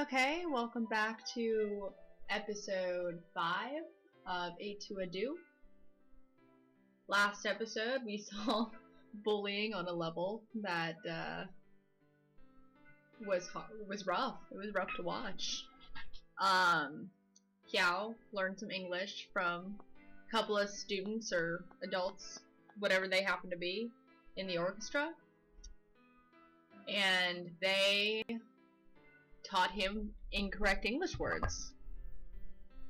Okay, welcome back to episode 5 of A to a Do. Last episode, we saw bullying on a level that was rough. It was rough to watch. Xiao learned some English from a couple of students or adults, whatever they happen to be, in the orchestra. And they taught him incorrect English words.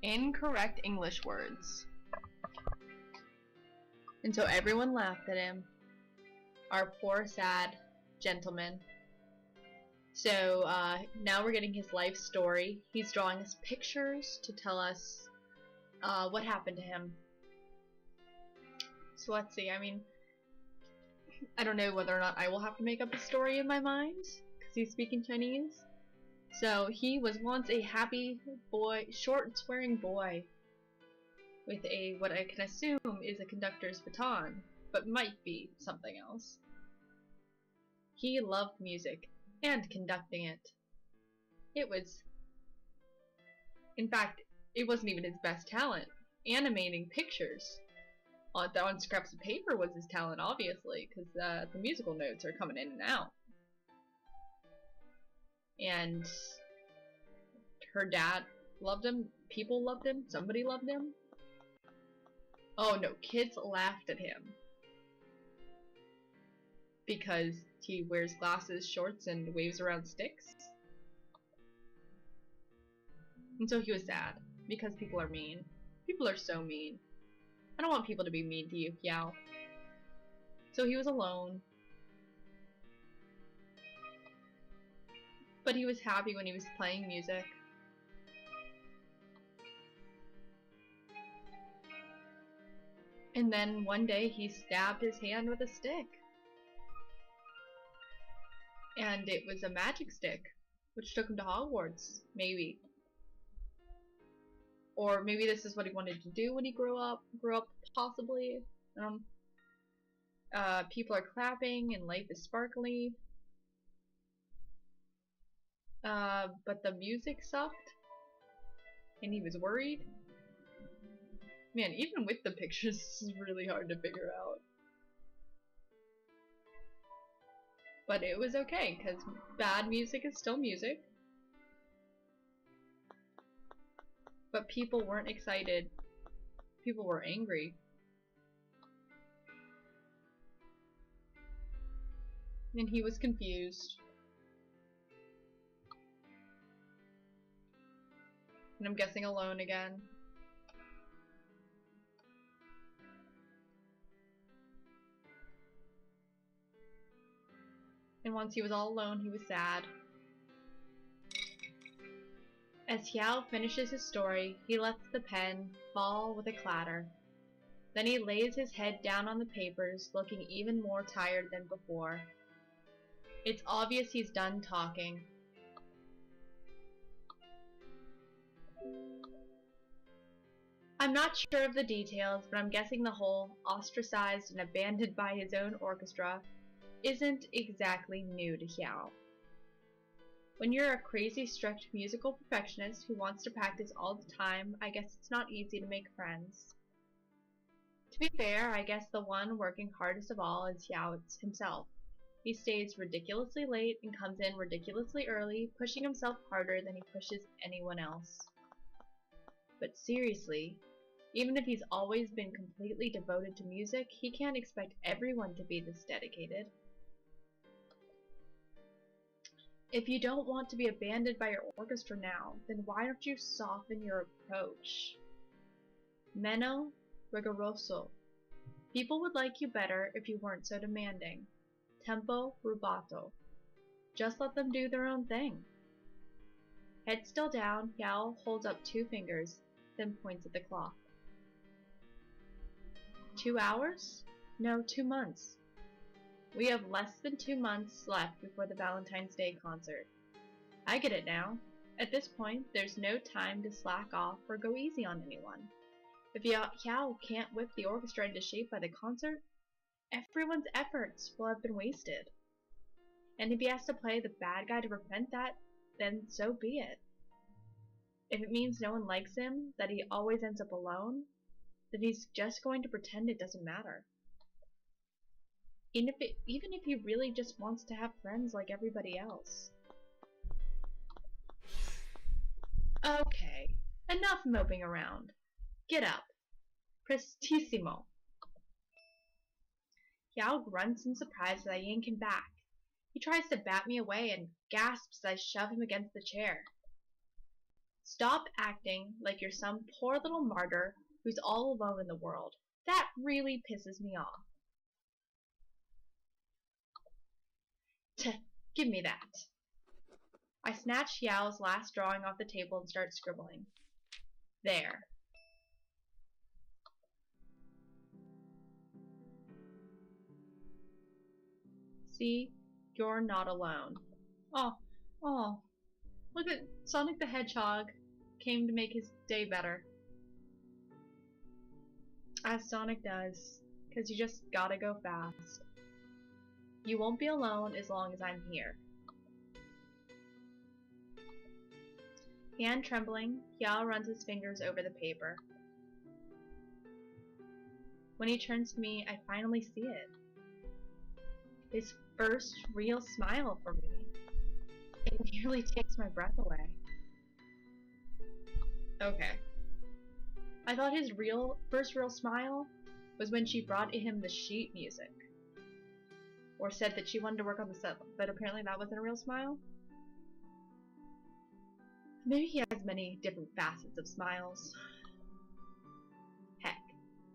Incorrect English words. And so everyone laughed at him. Our poor, sad gentleman. So now we're getting his life story. He's drawing us pictures to tell us what happened to him. So let's see. I don't know whether or not I will have to make up a story in my mind, because he's speaking Chinese. So he was once a happy boy, short-swearing boy, with what I can assume is a conductor's baton, but might be something else. He loved music and conducting it. In fact, it wasn't even his best talent. Animating pictures on scraps of paper was his talent, obviously, because the musical notes are coming in and out. And her dad loved him, people loved him, somebody loved him. Oh no, kids laughed at him because he wears glasses, shorts, and waves around sticks. And so he was sad, because people are mean. People are so mean. I don't want people to be mean to you, Yao. So he was alone. But he was happy when he was playing music. And then one day he stabbed his hand with a stick. And it was a magic stick, which took him to Hogwarts, maybe. Or maybe this is what he wanted to do when he grew up possibly. People are clapping and life is sparkly. But the music sucked. And he was worried. Man, even with the pictures, this is really hard to figure out. But it was okay, because bad music is still music. But people weren't excited. People were angry. And he was confused. And I'm guessing alone again. And once he was all alone, he was sad. As Xiao finishes his story, he lets the pen fall with a clatter. Then he lays his head down on the papers, looking even more tired than before. It's obvious he's done talking. I'm not sure of the details, but I'm guessing the whole ostracized and abandoned by his own orchestra isn't exactly new to Xiao. When you're a crazy strict musical perfectionist who wants to practice all the time, I guess it's not easy to make friends. To be fair, I guess the one working hardest of all is Xiao himself. He stays ridiculously late and comes in ridiculously early, pushing himself harder than he pushes anyone else. But seriously, even if he's always been completely devoted to music, he can't expect everyone to be this dedicated. If you don't want to be abandoned by your orchestra now, then why don't you soften your approach? Meno rigoroso. People would like you better if you weren't so demanding. Tempo rubato. Just let them do their own thing. Head still down, Yao holds up 2 fingers, then points at the clock. 2 hours? No, 2 months. We have less than 2 months left before the Valentine's Day concert. I get it now. At this point, there's no time to slack off or go easy on anyone. If Xiao can't whip the orchestra into shape by the concert, everyone's efforts will have been wasted. And if he has to play the bad guy to prevent that, then so be it. If it means no one likes him, that he always ends up alone, then he's just going to pretend it doesn't matter. Even if he really just wants to have friends like everybody else. Okay, enough moping around. Get up. Prestissimo. Yao grunts in surprise as I yank him back. He tries to bat me away and gasps as I shove him against the chair. Stop acting like you're some poor little martyr who's all alone in the world. That really pisses me off. Give me that. I snatch Yao's last drawing off the table and start scribbling. There. See? You're not alone. Oh. Look at Sonic the Hedgehog came to make his day better. As Sonic does, because you just gotta go fast. You won't be alone as long as I'm here. Hand trembling, Yao runs his fingers over the paper. When he turns to me, I finally see it. His first real smile for me. It nearly takes my breath away. Okay. I thought his first real smile was when she brought him the sheet music. Or said that she wanted to work on the set, but apparently that wasn't a real smile. Maybe he has many different facets of smiles. Heck,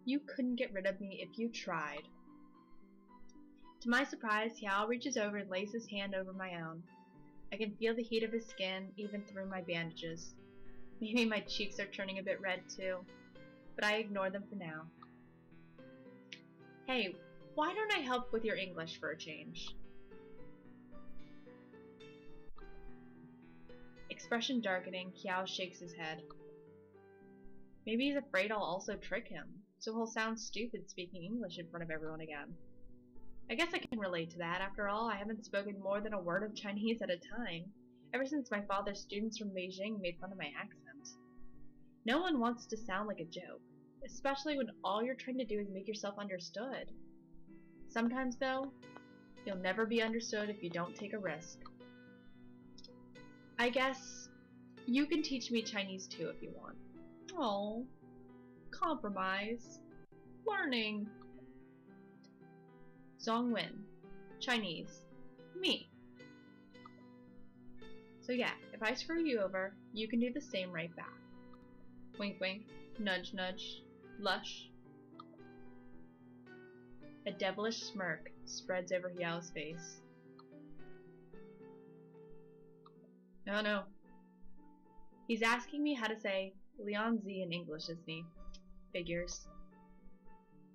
you couldn't get rid of me if you tried. To my surprise, Yao reaches over and lays his hand over my own. I can feel the heat of his skin even through my bandages. Maybe my cheeks are turning a bit red too, but I ignore them for now. Hey, why don't I help with your English for a change? Expression darkening, Kiao shakes his head. Maybe he's afraid I'll also trick him, so he'll sound stupid speaking English in front of everyone again. I guess I can relate to that. After all, I haven't spoken more than a word of Chinese at a time, ever since my father's students from Beijing made fun of my accent. No one wants to sound like a joke, especially when all you're trying to do is make yourself understood. Sometimes, though, you'll never be understood if you don't take a risk. I guess you can teach me Chinese too if you want. Oh, compromise. Learning. Zhongwen. Chinese. Me. So yeah, if I screw you over, you can do the same right back. Wink wink, nudge nudge, lush. A devilish smirk spreads over Yao's face. No. He's asking me how to say Lianzi in English, isn't he? Figures.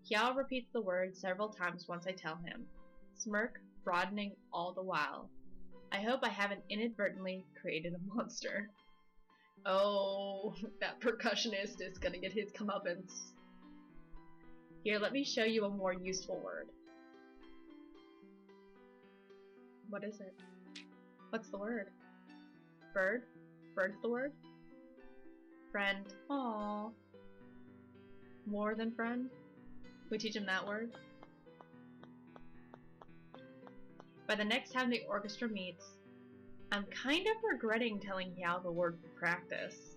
Yao repeats the word several times once I tell him, smirk broadening all the while. I hope I haven't inadvertently created a monster. Oh, that percussionist is gonna get his comeuppance. Here, let me show you a more useful word. What is it? What's the word? Bird? Bird's the word? Friend. Aww. More than friend? We teach him that word? By the next time the orchestra meets, I'm kind of regretting telling Yao the word for practice.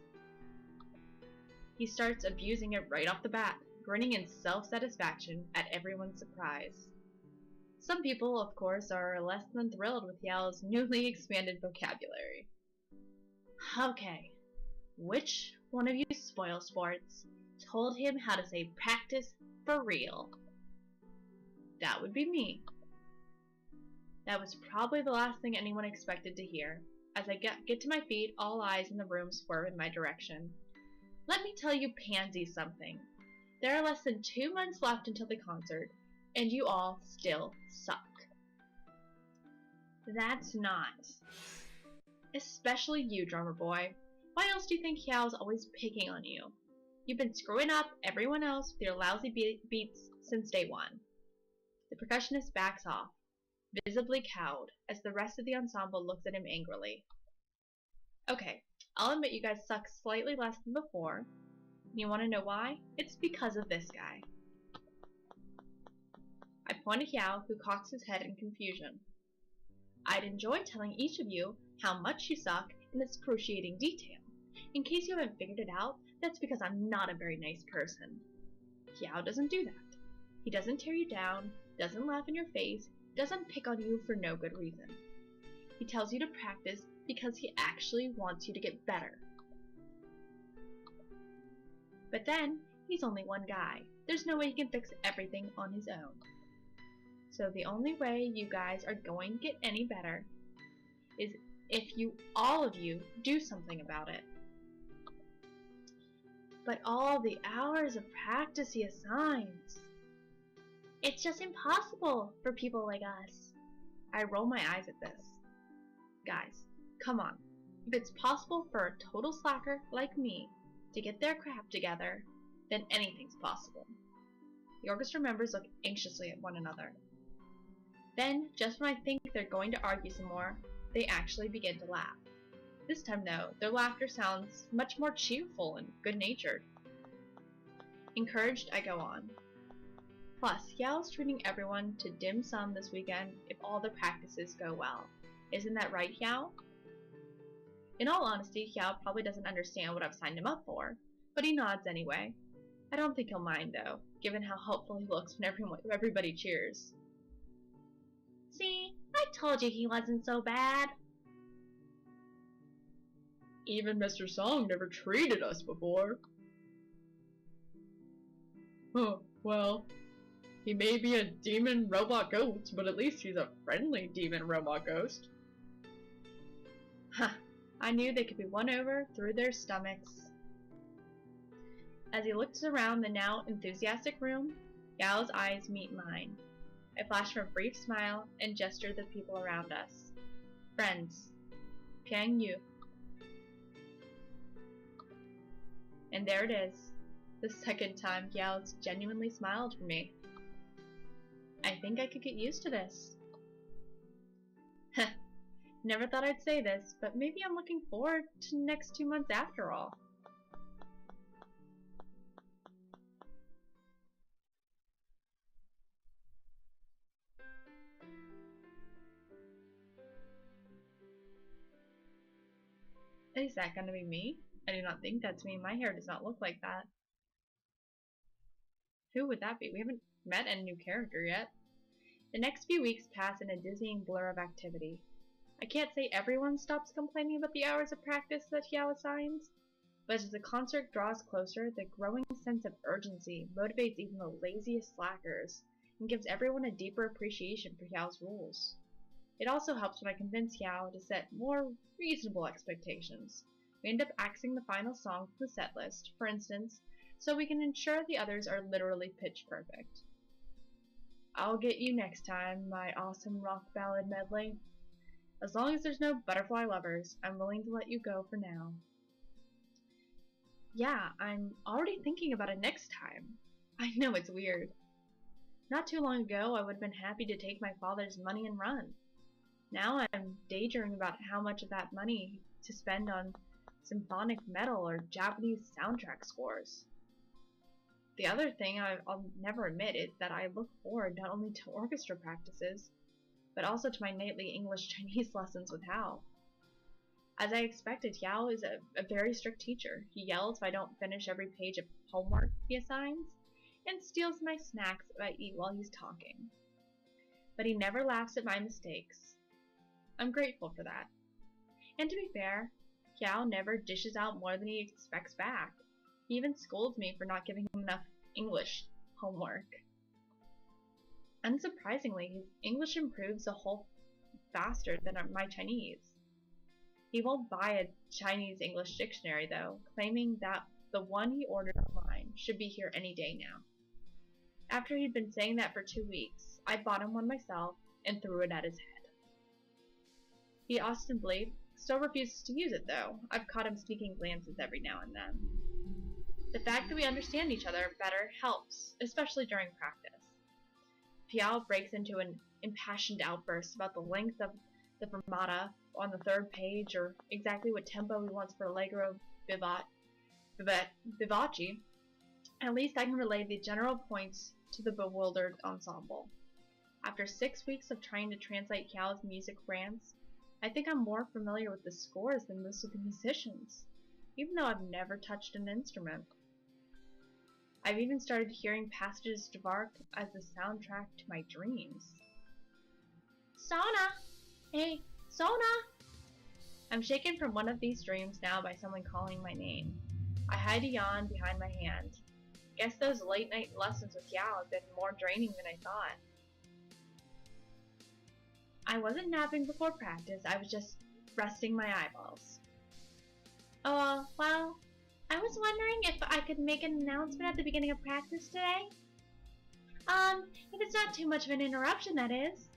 He starts abusing it right off the bat, grinning in self-satisfaction at everyone's surprise. Some people, of course, are less than thrilled with Yao's newly expanded vocabulary. Okay, which one of you spoil sports told him how to say practice for real? That would be me. That was probably the last thing anyone expected to hear. As I get to my feet, all eyes in the room swerve in my direction. Let me tell you pansies something. There are less than 2 months left until the concert, and you all still suck. That's not. Especially you, drummer boy. Why else do you think Yao's always picking on you? You've been screwing up everyone else with your lousy beats since day one. The percussionist backs off, visibly cowed, as the rest of the ensemble looks at him angrily. Okay, I'll admit you guys suck slightly less than before. You want to know why? It's because of this guy. I point at Yao, who cocks his head in confusion. I'd enjoy telling each of you how much you suck in excruciating detail. In case you haven't figured it out, that's because I'm not a very nice person. Yao doesn't do that. He doesn't tear you down, doesn't laugh in your face, doesn't pick on you for no good reason. He tells you to practice because he actually wants you to get better. But then, he's only one guy. There's no way he can fix everything on his own. So the only way you guys are going to get any better is if all of you, do something about it. But all the hours of practice he assigns. It's just impossible for people like us. I roll my eyes at this. Guys, come on. If it's possible for a total slacker like me to get their crap together, then anything's possible. The orchestra members look anxiously at one another. Then, just when I think they're going to argue some more, they actually begin to laugh. This time, though, their laughter sounds much more cheerful and good-natured. Encouraged, I go on. Plus, Yao's treating everyone to dim sum this weekend if all the practices go well. Isn't that right, Yao? In all honesty, Yao probably doesn't understand what I've signed him up for, but he nods anyway. I don't think he'll mind, though, given how hopeful he looks when everybody cheers. See, I told you he wasn't so bad. Even Mr. Song never treated us before. Oh, well, he may be a demon robot ghost, but at least he's a friendly demon robot ghost. Huh, I knew they could be won over through their stomachs. As he looks around the now enthusiastic room, Yao's eyes meet mine. I flash him a brief smile and gesture to the people around us. Friends, Piang Yu. And there it is, the second time Yao's genuinely smiled for me. I think I could get used to this. Heh, never thought I'd say this, but maybe I'm looking forward to the next 2 months after all. Is that gonna be me? I do not think that's me. My hair does not look like that. Who would that be? We haven't met any new character yet. The next few weeks pass in a dizzying blur of activity. I can't say everyone stops complaining about the hours of practice that Yao assigns, but as the concert draws closer, the growing sense of urgency motivates even the laziest slackers and gives everyone a deeper appreciation for Yao's rules. It also helps when I convince Yao to set more reasonable expectations. We end up axing the final song from the set list, for instance, so we can ensure the others are literally pitch perfect. I'll get you next time, my awesome rock ballad medley. As long as there's no butterfly lovers, I'm willing to let you go for now. Yeah, I'm already thinking about it next time. I know it's weird. Not too long ago, I would have been happy to take my father's money and run. Now I'm daydreaming about how much of that money to spend on symphonic metal or Japanese soundtrack scores. The other thing I'll never admit is that I look forward not only to orchestra practices, but also to my nightly English-Chinese lessons with Hao. As I expected, Yao is a very strict teacher. He yells if I don't finish every page of homework he assigns, and steals my snacks if I eat while he's talking. But he never laughs at my mistakes. I'm grateful for that. And to be fair, Yao never dishes out more than he expects back. He even scolds me for not giving him enough English homework. Unsurprisingly, his English improves a whole faster than my Chinese. He won't buy a Chinese-English dictionary, though, claiming that the one he ordered online should be here any day now. After he'd been saying that for 2 weeks, I bought him one myself and threw it at his head. He ostensibly still refuses to use it, though. I've caught him sneaking glances every now and then. The fact that we understand each other better helps, especially during practice. Piao breaks into an impassioned outburst about the length of the fermata, on the third page or exactly what tempo he wants for Allegro Vivace, at least I can relay the general points to the bewildered ensemble. After 6 weeks of trying to translate Cal's music rants, I think I'm more familiar with the scores than most of the musicians, even though I've never touched an instrument. I've even started hearing passages of Dvorak as the soundtrack to my dreams. Sona! Hey, Sona! I'm shaken from one of these dreams now by someone calling my name. I hide a yawn behind my hand. Guess those late night lessons with Yao have been more draining than I thought. I wasn't napping before practice, I was just resting my eyeballs. Oh, well, I was wondering if I could make an announcement at the beginning of practice today. If it's not too much of an interruption, that is.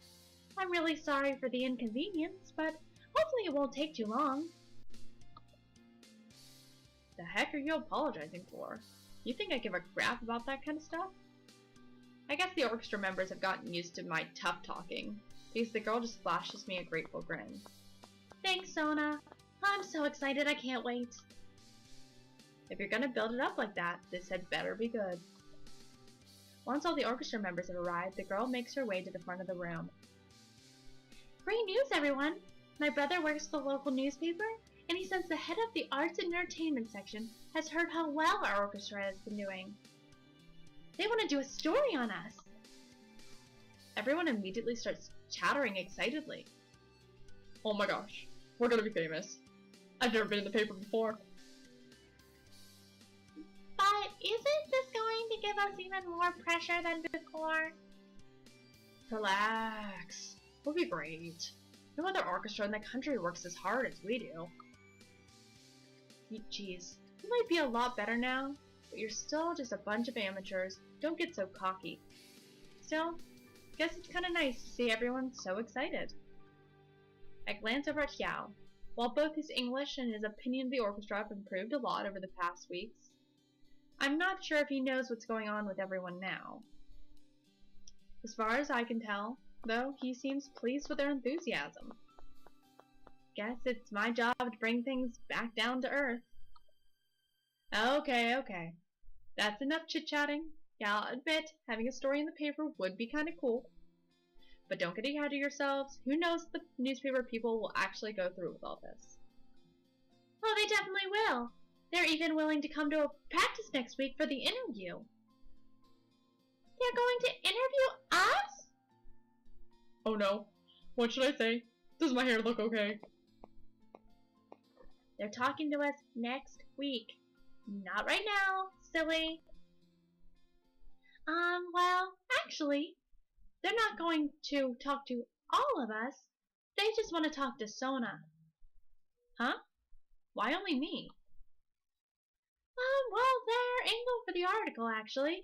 I'm really sorry for the inconvenience, but hopefully it won't take too long. The heck are you apologizing for? You think I give a crap about that kind of stuff? I guess the orchestra members have gotten used to my tough talking, because the girl just flashes me a grateful grin. Thanks, Sona. I'm so excited I can't wait. If you're gonna build it up like that, this had better be good. Once all the orchestra members have arrived, the girl makes her way to the front of the room. Great news, everyone! My brother works for the local newspaper, and he says the head of the arts and entertainment section has heard how well our orchestra has been doing. They want to do a story on us. Everyone immediately starts chattering excitedly. Oh my gosh, we're gonna be famous. I've never been in the paper before. But isn't this going to give us even more pressure than before? Relax. We'll be great. No other orchestra in the country works as hard as we do. Geez, you might be a lot better now, but you're still just a bunch of amateurs. Don't get so cocky. Still, guess it's kind of nice to see everyone so excited. I glance over at Yao. While both his English and his opinion of the orchestra have improved a lot over the past weeks, I'm not sure if he knows what's going on with everyone now. As far as I can tell, though, he seems pleased with their enthusiasm. Guess it's my job to bring things back down to earth. Okay. That's enough chit-chatting. Yeah, I'll admit, having a story in the paper would be kinda cool. But don't get ahead of yourselves. Who knows if the newspaper people will actually go through with all this. Oh, they definitely will. They're even willing to come to a practice next week for the interview. They're going to interview us? Oh no. What should I say? Does my hair look okay? They're talking to us next week. Not right now, silly. Well, actually, they're not going to talk to all of us. They just want to talk to Sona. Huh? Why only me? Well, their angle for the article, actually.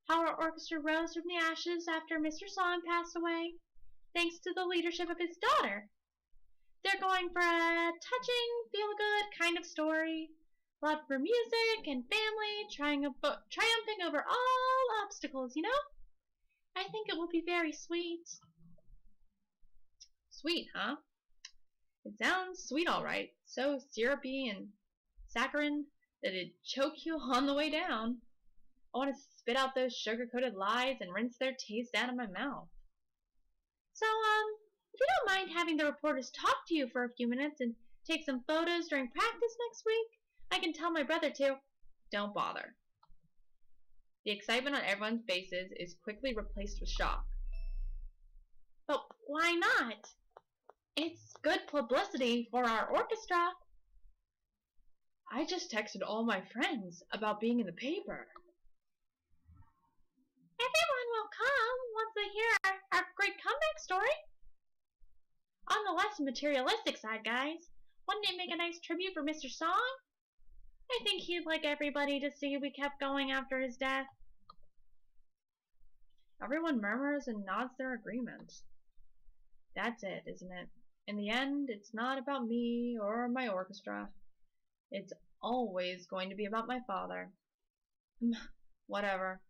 How our orchestra rose from the ashes after Mr. Song passed away, thanks to the leadership of his daughter. They're going for a touching, feel-good kind of story. Love for music and family, triumphing over all obstacles, you know? I think it will be very sweet. Sweet, huh? It sounds sweet alright. So syrupy and saccharine that it'd choke you on the way down. I want to spit out those sugar-coated lies and rinse their taste out of my mouth. So, if you don't mind having the reporters talk to you for a few minutes and take some photos during practice next week, I can tell my brother to. Don't bother. The excitement on everyone's faces is quickly replaced with shock. But why not? It's good publicity for our orchestra. I just texted all my friends about being in the paper. Everyone will come once they hear our great comeback story. On the less materialistic side, guys, wouldn't it make a nice tribute for Mr. Song? I think he'd like everybody to see we kept going after his death. Everyone murmurs and nods their agreement. That's it, isn't it? In the end, it's not about me or my orchestra. It's always going to be about my father. Whatever.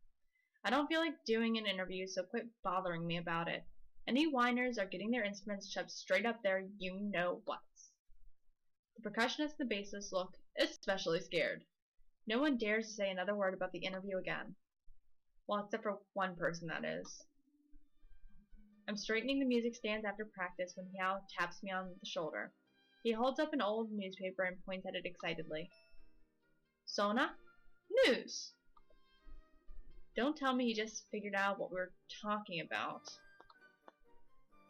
I don't feel like doing an interview, so quit bothering me about it. Any whiners are getting their instruments shoved straight up their you-know-whats. The percussionist and the bassist look especially scared. No one dares to say another word about the interview again. Well, except for one person, that is. I'm straightening the music stands after practice when Yao taps me on the shoulder. He holds up an old newspaper and points at it excitedly. Sona? News! Don't tell me he just figured out what we were talking about.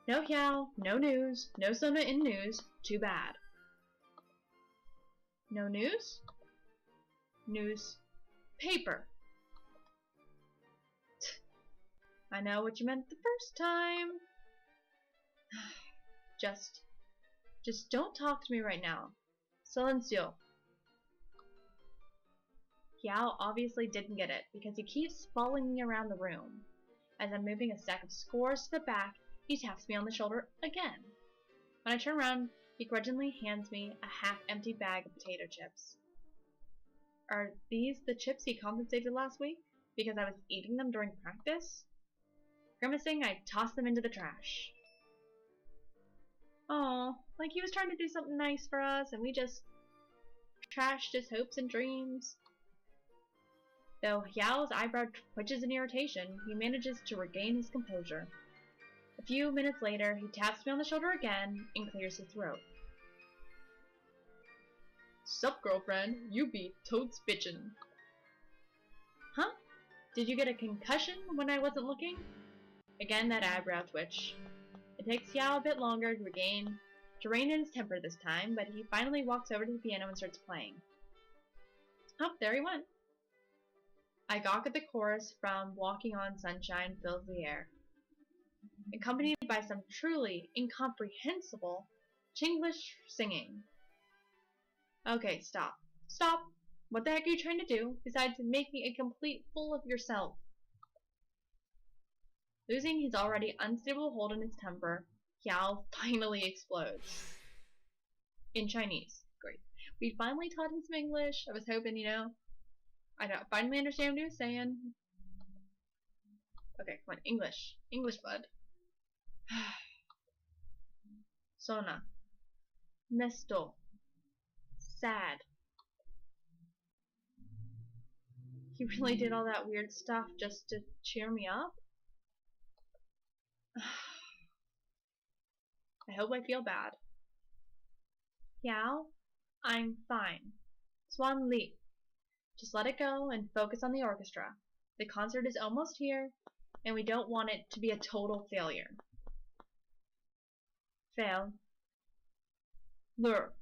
No Yao, no news, no Sona in news. Too bad. No news? News. Paper. I know what you meant the first time. Just don't talk to me right now. Silencio. Yao obviously didn't get it because he keeps following me around the room. As I'm moving a stack of scores to the back, he taps me on the shoulder again. When I turn around, he grudgingly hands me a half-empty bag of potato chips. Are these the chips he compensated last week because I was eating them during practice? Grimacing, I tossed them into the trash. Oh, like he was trying to do something nice for us and we just trashed his hopes and dreams. Though Yao's eyebrow twitches in irritation, he manages to regain his composure. A few minutes later, he taps me on the shoulder again and clears his throat. Sup, girlfriend? You be totes bitchin'. Huh? Did you get a concussion when I wasn't looking? Again, that eyebrow twitch. It takes Yao a bit longer to rein in his temper this time, but he finally walks over to the piano and starts playing. Oh, there he went. I gawk at the chorus from Walking on Sunshine Fills the Air, accompanied by some truly incomprehensible Chinglish singing. Okay, stop. Stop! What the heck are you trying to do besides make me a complete fool of yourself? Losing his already unstable hold on his temper, Yao finally explodes. In Chinese. Great. We finally taught him some English. I was hoping, I'd finally understand what he was saying. Okay, come on. English. English, bud. Sona. Mesto. Sad. He really did all that weird stuff just to cheer me up? I hope I feel bad. Yao, I'm fine. Swan Li. Just let it go and focus on the orchestra. The concert is almost here, and we don't want it to be a total failure. Fail. Lure.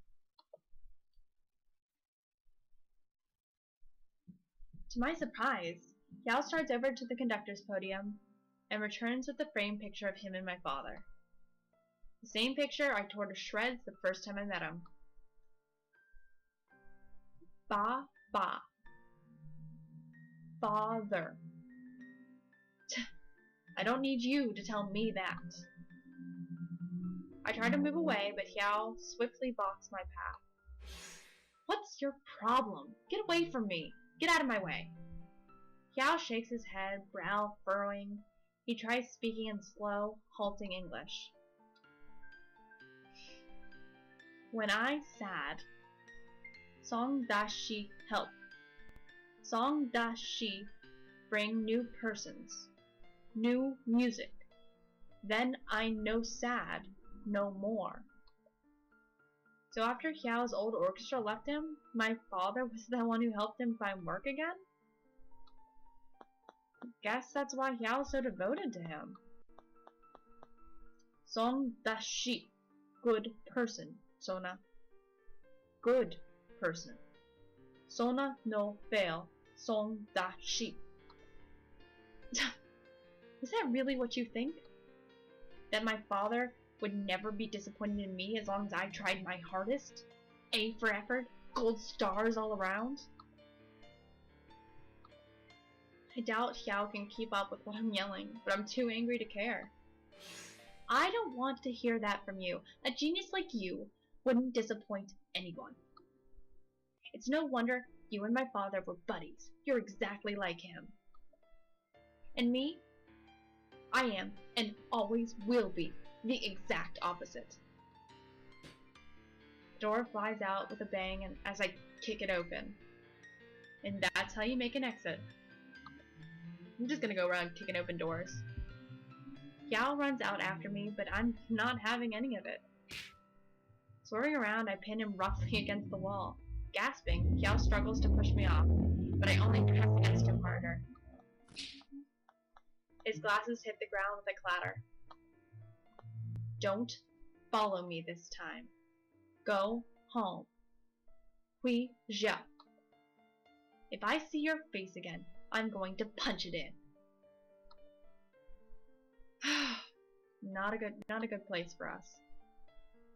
To my surprise, Yao starts over to the conductor's podium and returns with the framed picture of him and my father. The same picture I tore to shreds the first time I met him. Ba. Father. I don't need you to tell me that. I try to move away, but Yao swiftly blocks my path. What's your problem? Get away from me. Get out of my way. Yao shakes his head, brow furrowing. He tries speaking in slow, halting English. When I sad, Song da shi help. Song da shi bring new persons, new music. Then I no sad, no more. So after Yao's old orchestra left him, my father was the one who helped him find work again? Guess that's why Yao's so devoted to him. Song da shi, good person, Sona. Good person. Sona no fail, Song da shi. Is that really what you think? That my father would never be disappointed in me as long as I tried my hardest? A for effort, gold stars all around? I doubt Yao can keep up with what I'm yelling, but I'm too angry to care. I don't want to hear that from you. A genius like you wouldn't disappoint anyone. It's no wonder you and my father were buddies. You're exactly like him. And me? I am, and always will be, the exact opposite. Door flies out with a bang and as I kick it open. And that's how you make an exit. I'm just gonna go around kicking open doors. Yao runs out after me, but I'm not having any of it. Swerving around, I pin him roughly against the wall. Gasping, Yao struggles to push me off, but I only press against him harder. His glasses hit the ground with a clatter. Don't follow me this time. Go home. Hui Jia. If I see your face again, I'm going to punch it in. Not a good place for us.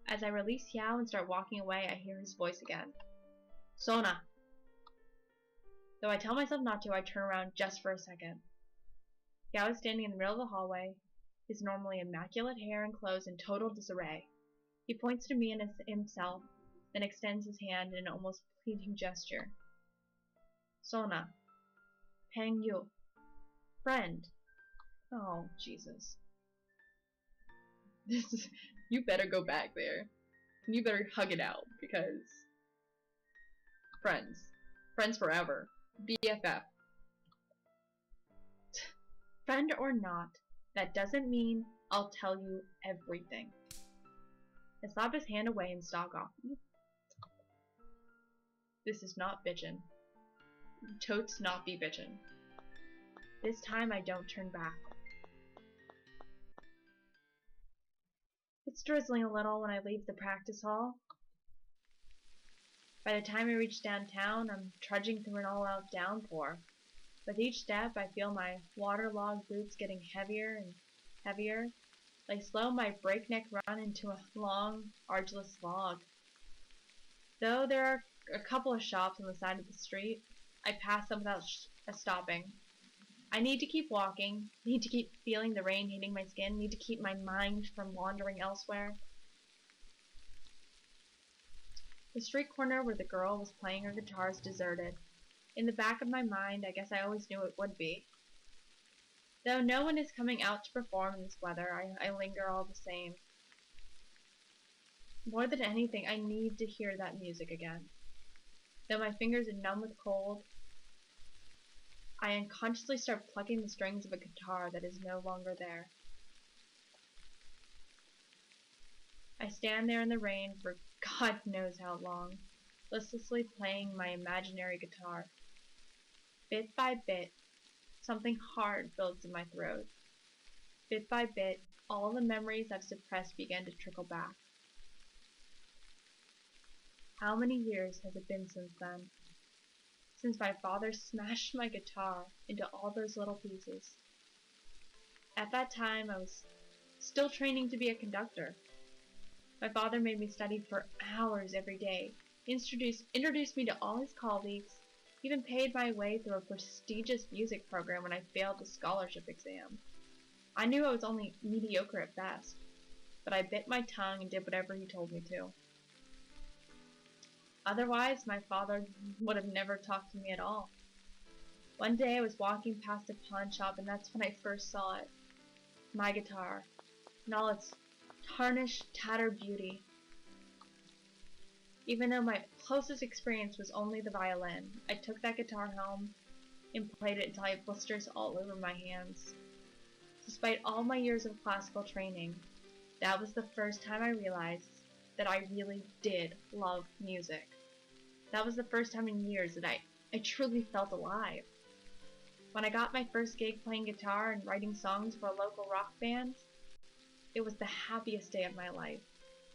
As I release Yao and start walking away, I hear his voice again. Sona. Though I tell myself not to, I turn around just for a second. Yao is standing in the middle of the hallway, his normally immaculate hair and clothes in total disarray. He points to me and himself, then extends his hand in an almost pleading gesture. Sona. Peng Yu. Friend. Oh, Jesus. You better go back there. You better hug it out, because friends. Friends forever. BFF. Friend or not, that doesn't mean I'll tell you everything. I slap his hand away and stalk off. This is not bitchin'. Totes not be bitchin'. This time I don't turn back. It's drizzling a little when I leave the practice hall. By the time I reach downtown, I'm trudging through an all-out downpour. With each step, I feel my waterlogged boots getting heavier and heavier. They slow my breakneck run into a long, arduous slog. Though there are a couple of shops on the side of the street, I pass them without stopping. I need to keep walking, need to keep feeling the rain hitting my skin, need to keep my mind from wandering elsewhere. The street corner where the girl was playing her guitar is deserted. In the back of my mind, I guess I always knew it would be. Though no one is coming out to perform in this weather, I linger all the same. More than anything, I need to hear that music again. Though my fingers are numb with cold, I unconsciously start plucking the strings of a guitar that is no longer there. I stand there in the rain for God knows how long, listlessly playing my imaginary guitar. Bit by bit, something hard builds in my throat. Bit by bit, all the memories I've suppressed begin to trickle back. How many years has it been since then? Since my father smashed my guitar into all those little pieces. At that time, I was still training to be a conductor. My father made me study for hours every day, introduced me to all his colleagues, even paid my way through a prestigious music program when I failed the scholarship exam. I knew I was only mediocre at best, but I bit my tongue and did whatever he told me to. Otherwise, my father would have never talked to me at all. One day I was walking past a pawn shop and that's when I first saw it. My guitar, in all its tarnished, tattered beauty. Even though my closest experience was only the violin, I took that guitar home and played it until I had blisters all over my hands. Despite all my years of classical training, that was the first time I realized that I really did love music. That was the first time in years that I truly felt alive. When I got my first gig playing guitar and writing songs for a local rock band, it was the happiest day of my life.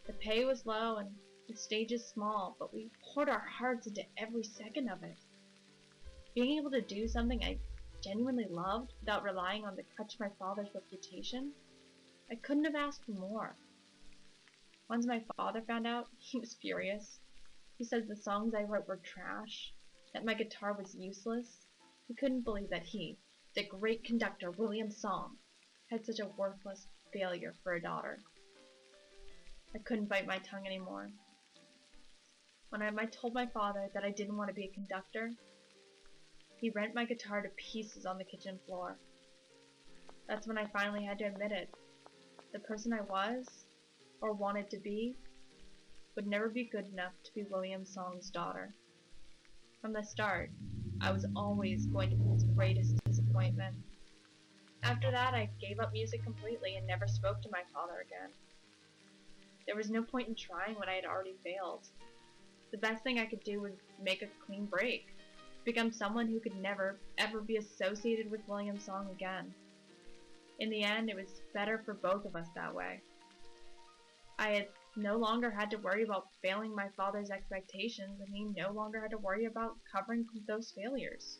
The pay was low and the stage is small, but we poured our hearts into every second of it. Being able to do something I genuinely loved without relying on the crutch of my father's reputation, I couldn't have asked for more. Once my father found out, he was furious. He said the songs I wrote were trash, that my guitar was useless. He couldn't believe that he, the great conductor William Song, had such a worthless failure for a daughter. I couldn't bite my tongue anymore. When I told my father that I didn't want to be a conductor, he rent my guitar to pieces on the kitchen floor. That's when I finally had to admit it. The person I was, or wanted to be, would never be good enough to be William Song's daughter. From the start, I was always going to be his greatest disappointment. After that, I gave up music completely and never spoke to my father again. There was no point in trying when I had already failed. The best thing I could do was make a clean break, become someone who could never, ever be associated with William Song again. In the end, it was better for both of us that way. I had no longer had to worry about failing my father's expectations, and he no longer had to worry about covering those failures.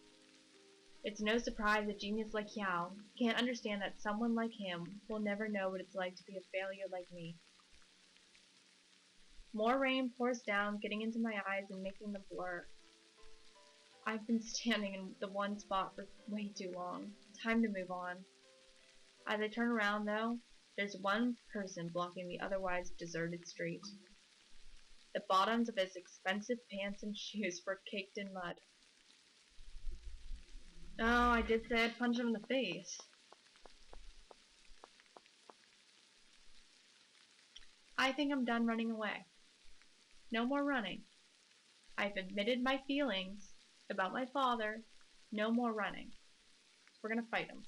It's no surprise a genius like Yao can't understand that someone like him will never know what it's like to be a failure like me. More rain pours down, getting into my eyes and making them blur. I've been standing in the one spot for way too long. Time to move on. As I turn around, though, there's one person blocking the otherwise deserted street. The bottoms of his expensive pants and shoes were caked in mud. Oh, I did say I'd punch him in the face. I think I'm done running away. No more running. I've admitted my feelings about my father. No more running. We're gonna fight him.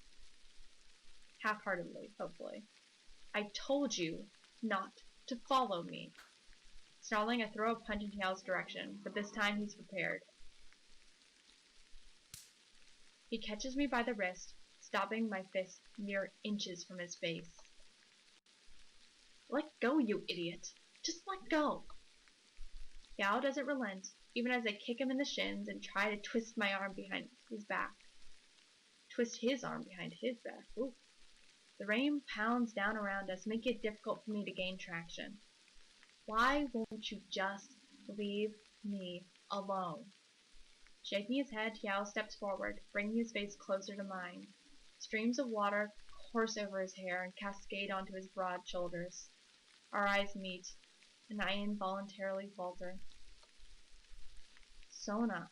Half-heartedly, hopefully. I told you not to follow me. Snarling, I throw a punch in Yao's direction, but this time he's prepared. He catches me by the wrist, stopping my fist mere inches from his face. Let go, you idiot! Just let go! Yao doesn't relent, even as I kick him in the shins and try to twist my arm behind his back. Twist his arm behind his back. Ooh. The rain pounds down around us, making it difficult for me to gain traction. Why won't you just leave me alone? Shaking his head, Yao steps forward, bringing his face closer to mine. Streams of water course over his hair and cascade onto his broad shoulders. Our eyes meet, and I involuntarily falter. Sona.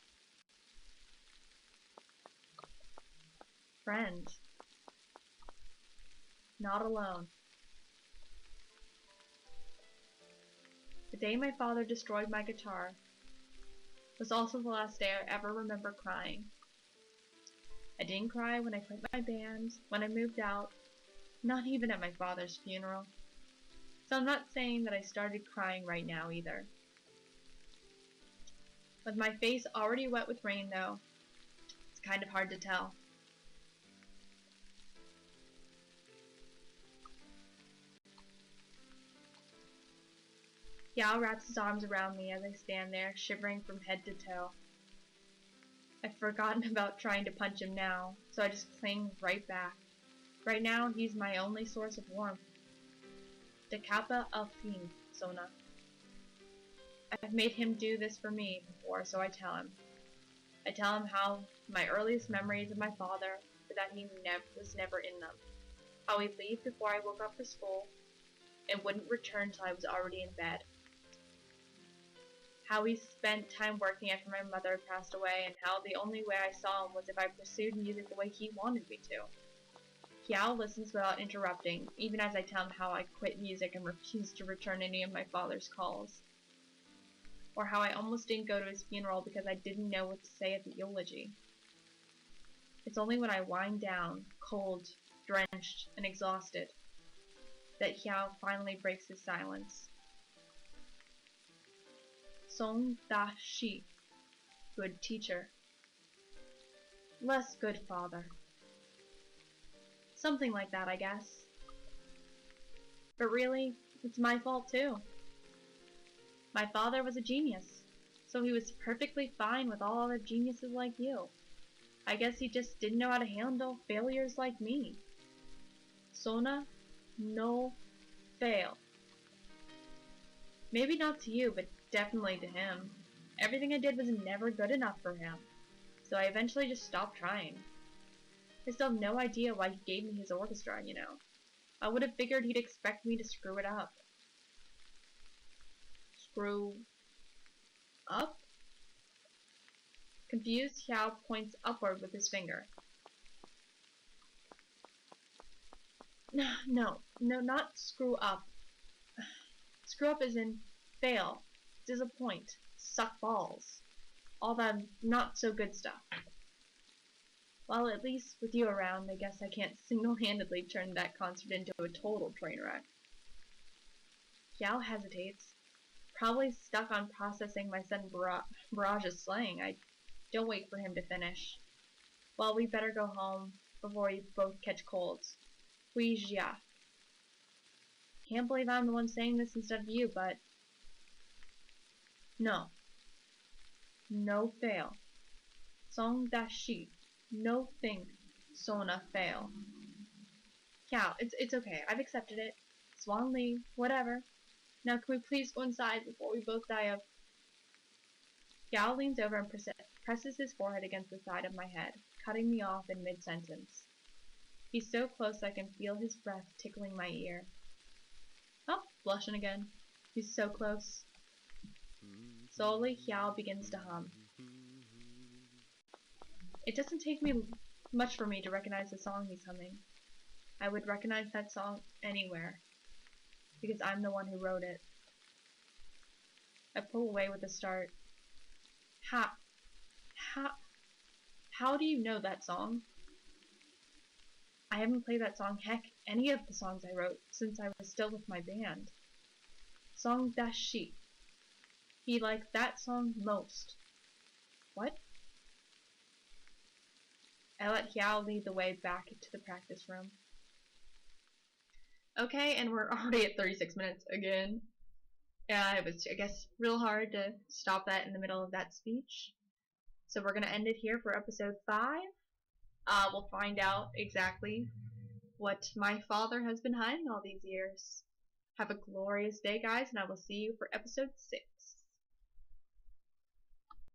Friend. Not alone. The day my father destroyed my guitar was also the last day I ever remember crying. I didn't cry when I quit my band, when I moved out, not even at my father's funeral. So I'm not saying that I started crying right now either. With my face already wet with rain though, it's kind of hard to tell. Yao wraps his arms around me as I stand there, shivering from head to toe. I've forgotten about trying to punch him now, so I just cling right back. Right now, he's my only source of warmth. De capa al fin, Sona. I've made him do this for me before, so I tell him. I tell him how my earliest memories of my father were that he was never in them. How he'd leave before I woke up for school, and wouldn't return till I was already in bed. How he spent time working after my mother had passed away, and how the only way I saw him was if I pursued music the way he wanted me to. Yao listens without interrupting, even as I tell him how I quit music and refused to return any of my father's calls. Or how I almost didn't go to his funeral because I didn't know what to say at the eulogy. It's only when I wind down, cold, drenched, and exhausted, that Yao finally breaks his silence. Song Da Shi, good teacher. Less good father. Something like that, I guess. But really, it's my fault too. My father was a genius, so he was perfectly fine with all other geniuses like you. I guess he just didn't know how to handle failures like me. Sona no fail. Maybe not to you, but definitely to him. Everything I did was never good enough for him, so I eventually just stopped trying. I still have no idea why he gave me his orchestra, you know. I would have figured he'd expect me to screw it up. Screw up? Confused, Xiao points upward with his finger. No, not screw up. Screw up as in fail, disappoint, suck balls. All that not so good stuff. Well, at least with you around, I guess I can't single-handedly turn that concert into a total train wreck. Yao hesitates, probably stuck on processing my son Barage's slaying. I don't wait for him to finish. Well, we better go home before we both catch colds. Oui, Jia. Can't believe I'm the one saying this instead of you, but... No. No fail. Song da shi. No think. Sona fail. Cal, it's okay. I've accepted it. Swan Lee, whatever. Now can we please go inside before we both die of... Yao leans over and presses his forehead against the side of my head, cutting me off in mid-sentence. He's so close I can feel his breath tickling my ear. Oh, blushing again. He's so close. Slowly, Yao begins to hum. It doesn't take me much for me to recognize the song he's humming. I would recognize that song anywhere, because I'm the one who wrote it. I pull away with a start. How do you know that song? I haven't played that song, heck, any of the songs I wrote, since I was still with my band. Song da shi. He liked that song most. What? I let Yao lead the way back to the practice room. Okay, and we're already at 36 minutes again. It was, I guess, real hard to stop that in the middle of that speech. So we're going to end it here for episode 5. We'll find out exactly what my father has been hiding all these years. Have a glorious day, guys, and I will see you for episode 6.